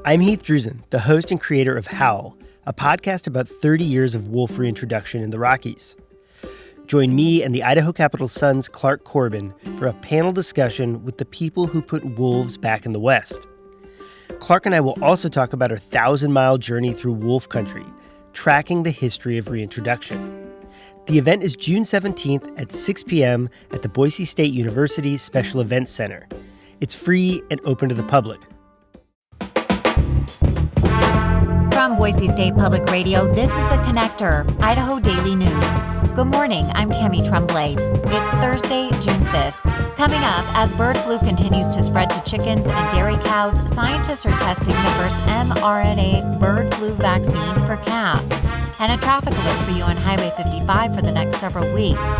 I'm Heath Drusen, the host and creator of Howl, a podcast about 30 years of wolf reintroduction in the Rockies. Join me and the Idaho Capital Sun's Clark Corbin for a panel discussion with the people who put wolves back in the West. Clark and I will also talk about our 1,000-mile journey through wolf country, tracking the history of reintroduction. The event is June 17th at 6 p.m. at the Boise State University Special Events Center. It's free and open to the public. From Boise State Public Radio, this is The Connector, Idaho Daily News. Good morning, I'm Tammy Tremblay. It's Thursday, June 5th. Coming up, as bird flu continues to spread to chickens and dairy cows, scientists are testing the first mRNA bird flu vaccine for calves. And a traffic alert for you on Highway 55 for the next several weeks.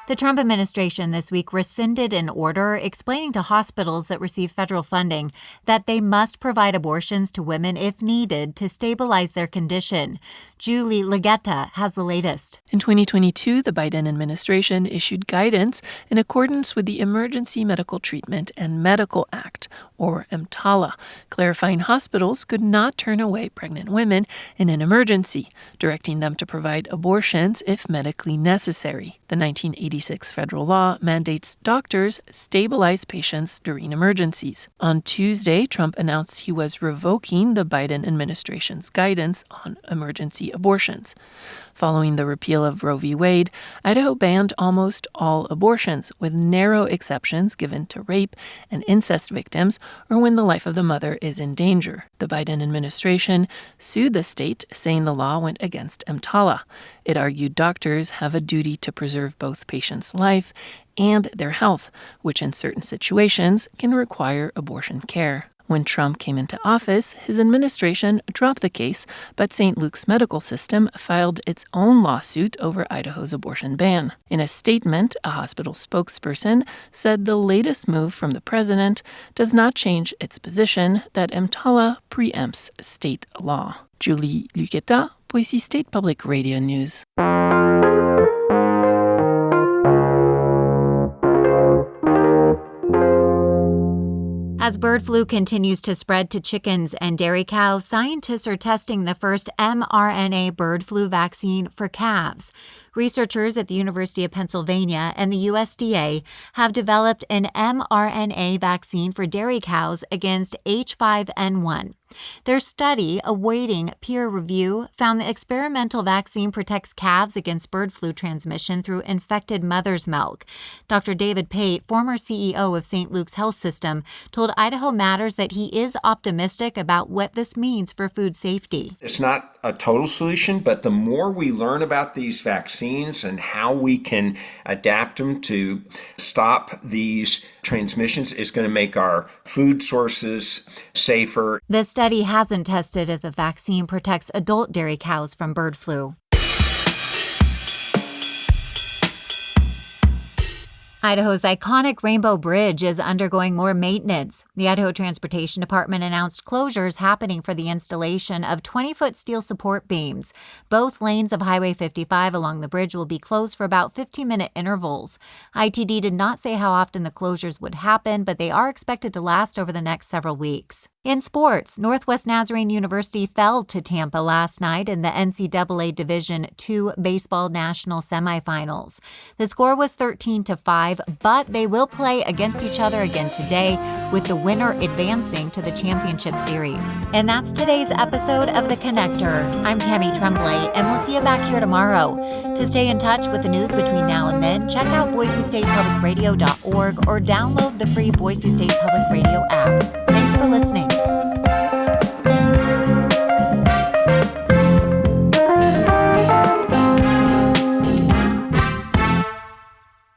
The Trump administration this week rescinded an order explaining to hospitals that receive federal funding that they must provide abortions to women if needed to stabilize their condition. Julie Legetta has the latest. In 2022, the Biden administration issued guidance in accordance with the Emergency Medical Treatment and Medical Act, or EMTALA, clarifying hospitals could not turn away pregnant women in an emergency, directing them to provide abortions if medically necessary. The 1986 federal law mandates doctors stabilize patients during emergencies. On Tuesday, Trump announced he was revoking the Biden administration's guidance on emergency abortions. Following the repeal of Roe v. Wade, Idaho banned almost all abortions, with narrow exceptions given to rape and incest victims or when the life of the mother is in danger. The Biden administration sued the state, saying the law went against EMTALA. It argued doctors have a duty to preserve both patients' life and their health, which in certain situations can require abortion care. When Trump came into office, his administration dropped the case, but St. Luke's Medical System filed its own lawsuit over Idaho's abortion ban. In a statement, a hospital spokesperson said the latest move from the president does not change its position that EMTALA preempts state law. Julie Legetta, Boise State Public Radio News. As bird flu continues to spread to chickens and dairy cows, scientists are testing the first mRNA bird flu vaccine for calves. Researchers at the University of Pennsylvania and the USDA have developed an mRNA vaccine for dairy cows against H5N1. Their study, awaiting peer review, found the experimental vaccine protects calves against bird flu transmission through infected mother's milk. Dr. David Pate, former CEO of St. Luke's Health System, told Idaho Matters that he is optimistic about what this means for food safety. It's not a total solution, but the more we learn about these vaccines and how we can adapt them to stop these transmissions is going to make our food sources safer. The study hasn't tested if the vaccine protects adult dairy cows from bird flu. Idaho's iconic Rainbow Bridge is undergoing more maintenance. The Idaho Transportation Department announced closures happening for the installation of 20-foot steel support beams. Both lanes of Highway 55 along the bridge will be closed for about 15-minute intervals. ITD did not say how often the closures would happen, but they are expected to last over the next several weeks. In sports, Northwest Nazarene University fell to Tampa last night in the NCAA Division II Baseball National Semifinals. The score was 13-5, but they will play against each other again today, with the winner advancing to the championship series. And that's today's episode of The Connector. I'm Tammy Tremblay, and we'll see you back here tomorrow. To stay in touch with the news between now and then, check out BoiseStatePublicRadio.org or download the free Boise State Public Radio app. Thanks for listening.